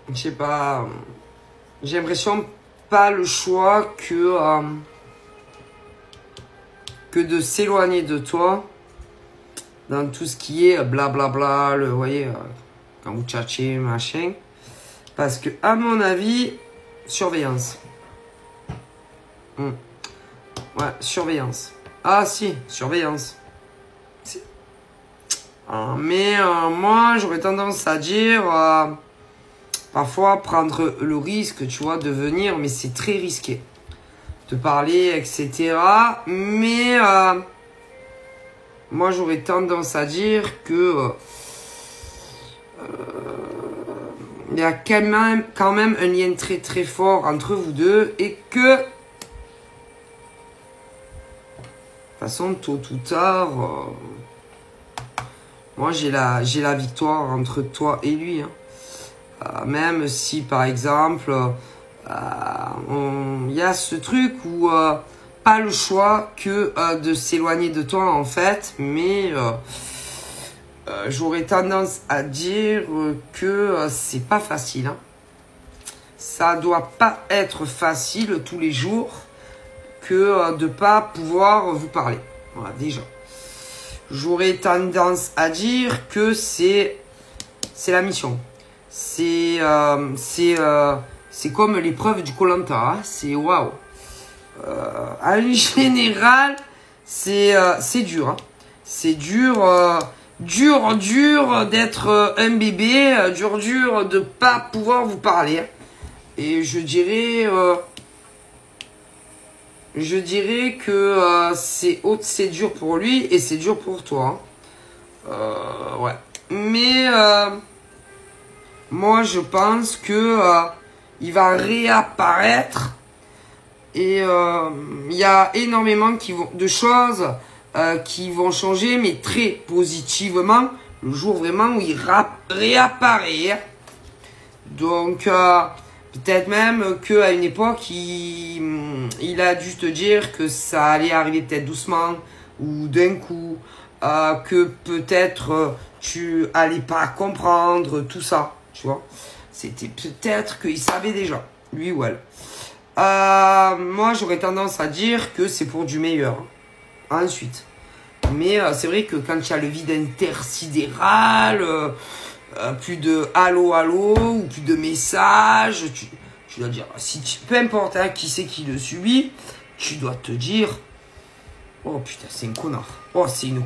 je sais pas, j'ai l'impression pas le choix que de s'éloigner de toi dans tout ce qui est blablabla, vous voyez, quand vous tchatchez, machin. Parce que, à mon avis, surveillance. Ouais, surveillance. Ah si, surveillance. Si. Mais moi, j'aurais tendance à dire, parfois prendre le risque, tu vois, de venir, mais c'est très risqué. De parler, etc. Mais moi, j'aurais tendance à dire que il y a quand même un lien très très fort entre vous deux et que de toute façon, tôt ou tard, moi j'ai la victoire entre toi et lui. Hein. Même si par exemple, il y a ce truc où pas le choix que de s'éloigner de toi en fait, mais j'aurais tendance à dire que c'est pas facile. Hein. Ça doit pas être facile tous les jours que de pas pouvoir vous parler. Voilà, déjà. J'aurais tendance à dire que c'est la mission. C'est comme l'épreuve du Koh-Lanta. Hein. C'est waouh. En général, c'est dur. Hein. C'est dur. Dur d'être un bébé, dur de pas pouvoir vous parler. Et je dirais que c'est dur pour lui et c'est dur pour toi. Ouais. Mais moi, je pense que il va réapparaître et il y a énormément de choses qui vont changer, mais très positivement, le jour vraiment où il réapparaît. Donc, peut-être même qu'à une époque, il a dû te dire que ça allait arriver peut-être doucement ou d'un coup, que peut-être tu allais pas comprendre tout ça, tu vois. C'était peut-être qu'il savait déjà, lui ou elle. Moi, j'aurais tendance à dire que c'est pour du meilleur. Ensuite. Mais c'est vrai que quand il y a le vide intersidéral, plus de allô ou plus de messages, tu dois dire, peu importe hein, qui c'est qui le subit, tu dois te dire, oh putain, c'est un connard. Oh, c'est une